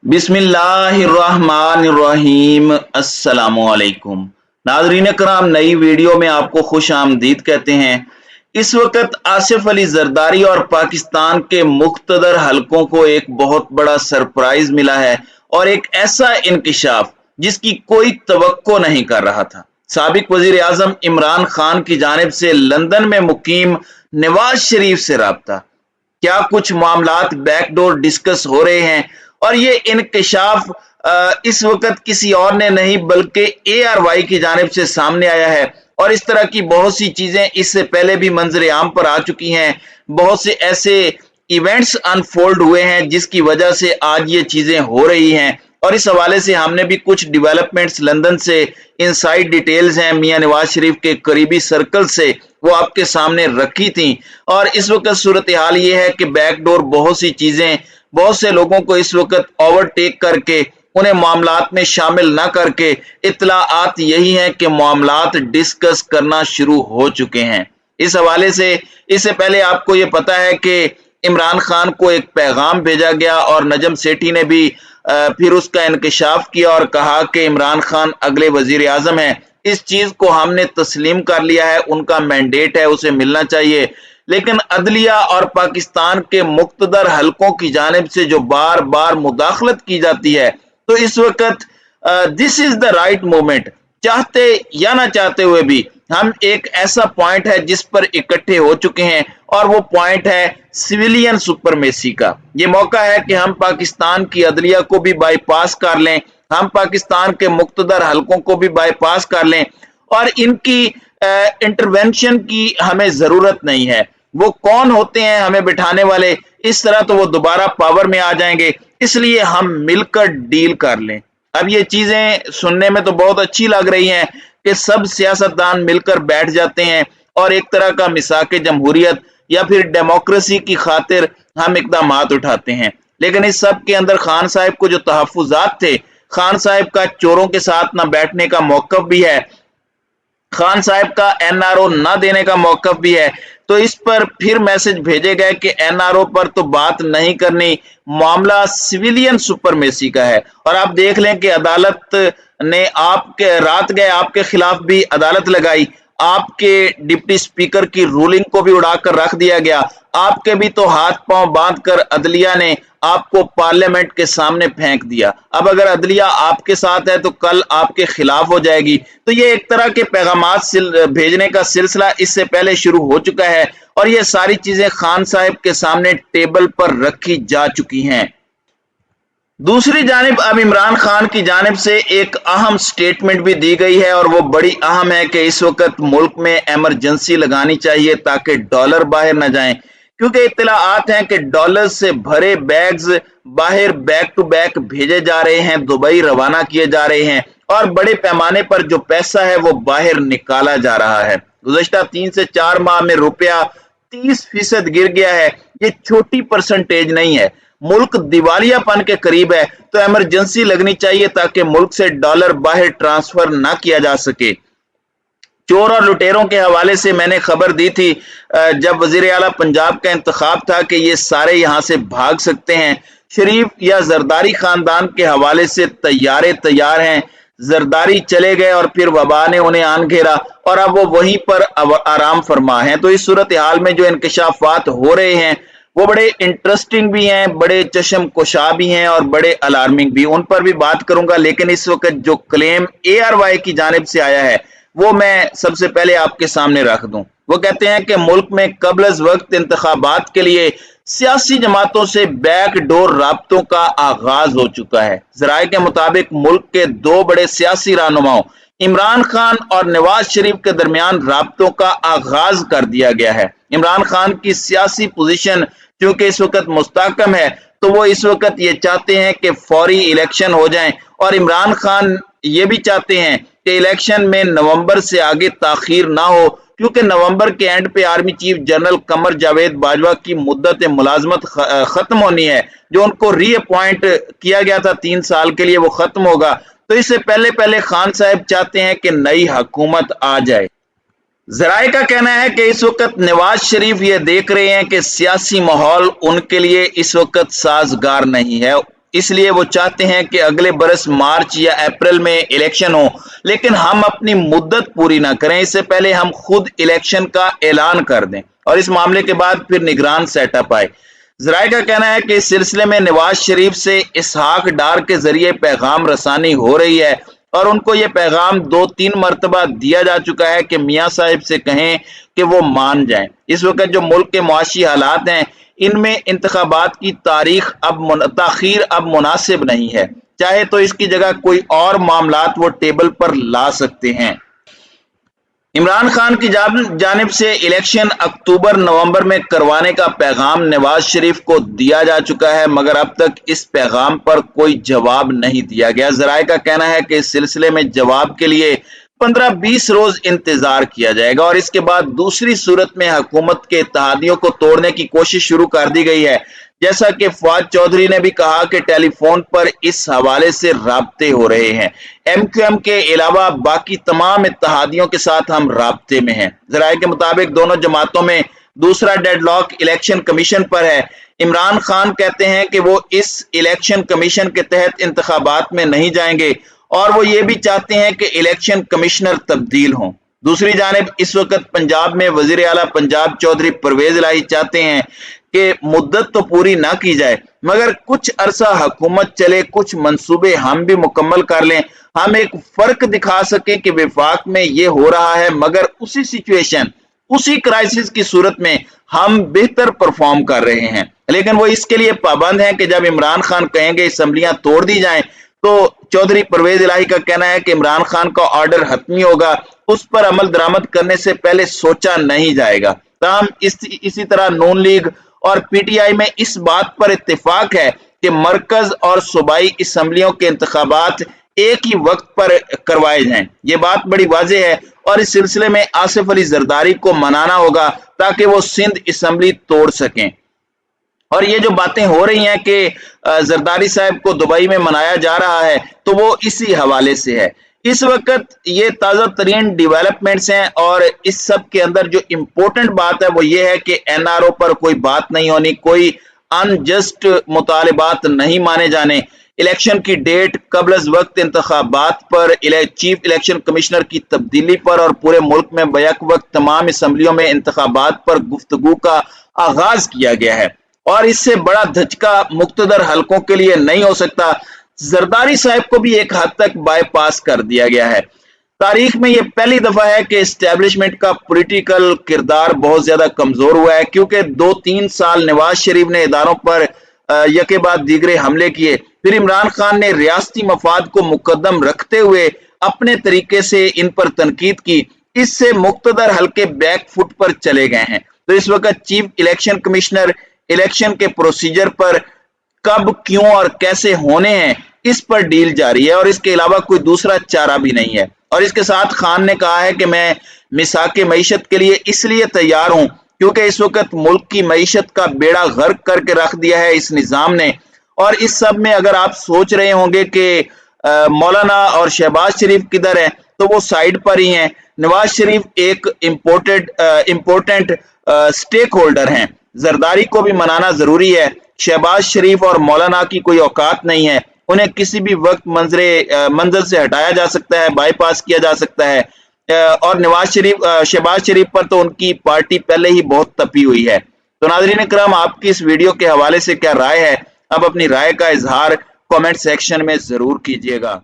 बिस्मिल्लाहिर्रहमानिर्रहीम। अस्सलामुअलैकुम नाज़रीन कराम, नई वीडियो में आपको खुश आमदीद कहते हैं। इस वक्त आसिफ अली जरदारी और पाकिस्तान के मुख्तदर हलकों को एक बहुत बड़ा सरप्राइज मिला है और एक ऐसा इंकिशाफ जिसकी कोई तवक्को नहीं कर रहा था। साबिक वजीर आजम इमरान खान की जानिब से लंदन में मुकीम नवाज शरीफ से राब्ता, क्या कुछ मामलात बैकडोर डिस्कस हो रहे हैं और ये इंकशाफ इस वक्त किसी और ने नहीं बल्कि ARY की जानिब से सामने आया है। और इस तरह की बहुत सी चीजें इससे पहले भी मंजर आम पर आ चुकी हैं। बहुत से ऐसे इवेंट्स अनफोल्ड हुए हैं जिसकी वजह से आज ये चीजें हो रही हैं और इस हवाले से हमने भी कुछ डेवलपमेंट्स लंदन से, इनसाइड डिटेल्स हैं मियां नवाज शरीफ के करीबी सर्कल से, वो आपके सामने रखी थी। और इस वक्त सूरत हाल ये है कि बैकडोर बहुत सी चीजें बहुत से लोगों को इस वक्त ओवरटेक करके उन्हें मामलात में शामिल न करके इत्तलाआत यही है कि मामलात डिस्कस करना शुरू हो चुके हैं। इस हवाले से इससे पहले आपको ये पता है कि इमरान खान को एक पैगाम भेजा गया और नजम सेठी ने भी फिर उसका इंकशाफ किया और कहा कि इमरान खान अगले वजीर आजम है। इस चीज को हमने तस्लीम कर लिया है, उनका मैंडेट है, उसे मिलना चाहिए। लेकिन अदलिया और पाकिस्तान के मुख्तदर हलकों की जानिब से जो बार बार मुदाखलत की जाती है, तो इस वक्त this is the right moment, चाहते या ना चाहते हुए भी हम एक ऐसा पॉइंट है जिस पर इकट्ठे हो चुके हैं और वो पॉइंट है सिविलियन सुपरमेसी का। ये मौका है कि हम पाकिस्तान की अदलिया को भी बाईपास कर लें, हम पाकिस्तान के मुख्तदर हलकों को भी बाईपास कर लें और इनकी इंटरवेंशन की हमें जरूरत नहीं है। वो कौन होते हैं हमें बिठाने वाले, इस तरह तो वो दोबारा पावर में आ जाएंगे, इसलिए हम मिलकर डील कर लें। अब ये चीजें सुनने में तो बहुत अच्छी लग रही हैं कि सब सियासतदान मिलकर बैठ जाते हैं और एक तरह का मिसाक जमहूरियत या फिर डेमोक्रेसी की खातिर हम इकदामात उठाते हैं। लेकिन इस सब के अंदर खान साहब को जो तहफ्फुजात थे, खान साहब का चोरों के साथ ना बैठने का मौकफ भी है, खान साहब का NRO ना देने का मौकफ भी है। तो इस पर फिर मैसेज भेजे गए कि NRO पर तो बात नहीं करनी, मामला सिविलियन सुपरमेसी का है। और आप देख लें कि अदालत ने आपके रात गए आपके खिलाफ भी अदालत लगाई, आपके डिप्टी स्पीकर की रूलिंग को भी उड़ाकर रख दिया गया, आपके भी तो हाथ पांव बांधकर अदलिया ने आपको पार्लियामेंट के सामने फेंक दिया। अब अगर अदलिया आपके साथ है तो कल आपके खिलाफ हो जाएगी। तो ये एक तरह के पैगामात भेजने का सिलसिला इससे पहले शुरू हो चुका है और ये सारी चीजें खान साहब के सामने टेबल पर रखी जा चुकी हैं। दूसरी जानिब अब इमरान खान की जानिब से एक अहम स्टेटमेंट भी दी गई है और वो बड़ी अहम है कि इस वक्त मुल्क में इमरजेंसी लगानी चाहिए ताकि डॉलर बाहर न जाएं, क्योंकि इत्तलाआत हैं कि डॉलर से भरे बैग्स बाहर बैक टू बैक भेजे जा रहे हैं, दुबई रवाना किए जा रहे हैं और बड़े पैमाने पर जो पैसा है वो बाहर निकाला जा रहा है। गुज़श्ता 3 से 4 माह में रुपया 30% गिर गया है। ये छोटी परसेंटेज नहीं है, मुल्क दिवालियापन के करीब है। तो इमरजेंसी लगनी चाहिए ताकि मुल्क से डॉलर बाहर ट्रांसफर ना किया जा सके। चोर और लुटेरों के हवाले से मैंने खबर दी थी जब वजीर आला पंजाब का इंतखाब था कि ये सारे यहां से भाग सकते हैं। शरीफ या जरदारी खानदान के हवाले से तैयार हैं। जरदारी चले गए और फिर वबा ने उन्हें आन घेरा और अब वो वहीं पर आराम फरमा है। तो इस सूरत हाल में जो इंकशाफात हो रहे हैं वो बड़े इंटरेस्टिंग भी हैं, बड़े चश्म कुशा भी हैं और बड़े अलार्मिंग भी, उन पर भी बात करूंगा। लेकिन इस वक्त जो क्लेम ARY की जानिब से आया है वो मैं सबसे पहले आपके सामने रख दूं। वो कहते हैं कि मुल्क में कबल वक्त इंतखाबात के लिए सियासी जमातों से बैकडोर राब्तों का आगाज हो चुका है। जराये के मुताबिक मुल्क के 2 बड़े सियासी रहनुमाओं इमरान खान और नवाज शरीफ के दरमियान राब्तों का आगाज कर दिया गया है। इमरान खान की सियासी पोजीशन क्योंकि इस वक्त मुस्तहकम है तो वो इस वक्त ये चाहते हैं कि फौरी इलेक्शन हो जाएं और इमरान खान ये भी चाहते हैं कि इलेक्शन में नवंबर से आगे ताखीर ना हो, क्योंकि नवंबर के एंड पे army chief general Qamar Javed Bajwa की मुद्दत मुलाजमत खत्म होनी है। जो उनको रीअपॉइंट किया गया था 3 साल के लिए वो खत्म होगा। तो इससे पहले खान साहब चाहते हैं कि नई हुकूमत आ जाए। जराये का कहना है कि इस वक्त नवाज शरीफ ये देख रहे हैं कि सियासी माहौल उनके लिए इस वक्त साजगार नहीं है। इसलिए वो चाहते हैं कि अगले बरस मार्च या अप्रैल में इलेक्शन हो, लेकिन हम अपनी मुद्दत पूरी ना करें, इससे पहले हम खुद इलेक्शन का ऐलान कर दें और इस मामले के बाद फिर निगरान सेटअप आए। जराये का कहना है कि इस सिलसिले में नवाज शरीफ से इसहाक डार के जरिए पैगाम रसानी हो रही है और उनको ये पैगाम 2-3 मरतबा दिया जा चुका है कि मियाँ साहिब से कहें कि वो मान जाएं। इस वक्त जो मुल्क के मुआशी हालात हैं, इनमें इंतखाबात की ताखीर अब मुनासिब नहीं है, चाहे तो इसकी जगह कोई और मामलात वो टेबल पर ला सकते हैं। इमरान खान की जानिब से इलेक्शन अक्टूबर-नवंबर में करवाने का पैगाम नवाज शरीफ को दिया जा चुका है, मगर अब तक इस पैगाम पर कोई जवाब नहीं दिया गया। जराये का कहना है कि इस सिलसिले में जवाब के लिए 15-20 रोज इंतजार किया जाएगा और इसके बाद दूसरी सूरत में हुकूमत के इत्तेहादियों को तोड़ने की कोशिश शुरू कर दी गई है। जैसा कि फवाद चौधरी ने भी कहा कि टेलीफोन पर इस हवाले से राब्ते हो रहे हैं। MQM के अलावा बाकी तमाम इत्तेहादियों के साथ हम राब्ते में हैं। जराये के मुताबिक दोनों जमातों में दूसरा डेडलॉक इलेक्शन कमीशन पर है। इमरान खान कहते हैं कि वो इस इलेक्शन कमीशन के तहत इंतखाबात में नहीं जाएंगे और वो ये भी चाहते हैं कि इलेक्शन कमिश्नर तब्दील हों। दूसरी जानिब इस वक्त पंजाब में वजीर आला पंजाब चौधरी परवेज इलाही चाहते हैं कि मुद्दत तो पूरी ना की जाए, मगर कुछ अरसा हुकूमत चले, कुछ मंसूबे हम भी मुकम्मल कर लें, हम एक फर्क दिखा सकें कि विफाक में ये हो रहा है, मगर उसी सिचुएशन, उसी क्राइसिस की सूरत में हम बेहतर परफॉर्म कर रहे हैं। लेकिन वो इसके लिए पाबंद हैं कि जब इमरान खान कहेंगे असम्बलियां तोड़ दी जाएं, तो चौधरी परवेज इलाही का कहना है कि इमरान खान का ऑर्डर हतमी होगा, उस पर अमल दरामद करने से पहले सोचा नहीं जाएगा। ताहम इसी तरह नून लीग और PTI में इस बात पर इत्तेफाक है कि मरकज और सूबाई असम्बलियों के इंतखाबात एक ही वक्त पर करवाए जाएं। ये बात बड़ी वाज़ेह है और इस सिलसिले में आसिफ अली जरदारी को मनाना होगा ताकि वो सिंध असम्बली तोड़ सकें। और ये जो बातें हो रही हैं कि जरदारी साहब को दुबई में मनाया जा रहा है, तो वो इसी हवाले से है। इस वक्त ये ताज़ा तरीन डेवलपमेंट्स हैं और इस सब के अंदर जो इम्पोर्टेंट बात है वो ये है कि NRO पर कोई बात नहीं होनी, कोई अनजस्ट मुतालिबात नहीं माने जाने, इलेक्शन की डेट, कबल वक्त इंतखाबात पर, चीफ इलेक्शन कमिश्नर की तब्दीली पर और पूरे मुल्क में बैक वक्त तमाम असम्बलियों में इंतखाबात पर गुफ्तगू का आगाज किया गया है और इससे बड़ा धचका मुख्तदर हलकों के लिए नहीं हो सकता। जरदारी साहब को भी एक हद तक बाईपास कर दिया गया है। तारीख में यह पहली दफा है कि एस्टेब्लिशमेंट का पॉलिटिकल किरदार बहुत ज्यादा कमजोर हुआ है, क्योंकि 2-3 साल नवाज शरीफ ने इदारों पर यके बाद दीगरे हमले किए, फिर इमरान खान ने रियासती मफाद को मुकद्दम रखते हुए अपने तरीके से इन पर तनकीद की, इससे मुख्तदर हल्के बैक फुट पर चले गए हैं। तो इस वक्त चीफ इलेक्शन कमिश्नर इलेक्शन के प्रोसीजर पर कब, क्यों और कैसे होने हैं, इस पर डील जारी है और इसके अलावा कोई दूसरा चारा भी नहीं है। और इसके साथ खान ने कहा है कि मैं मिसाके मईशत के लिए इसलिए तैयार हूं क्योंकि इस वक्त मुल्क की मईशत का बेड़ा गर्क करके रख दिया है इस निजाम ने। और इस सब में अगर आप सोच रहे होंगे कि मौलाना और शहबाज शरीफ किधर है, तो वो साइड पर ही हैं। नवाज शरीफ एक इम्पोर्टेंट स्टेक होल्डर हैं, जरदारी को भी मनाना जरूरी है। शहबाज शरीफ और मौलाना की कोई औकात नहीं है, उन्हें किसी भी वक्त मंजर से हटाया जा सकता है, बाईपास किया जा सकता है। और शहबाज शरीफ पर तो उनकी पार्टी पहले ही बहुत तपी हुई है। तो नाज़रीन इकराम, आपकी इस वीडियो के हवाले से क्या राय है? अब अपनी राय का इजहार कमेंट सेक्शन में जरूर कीजिएगा।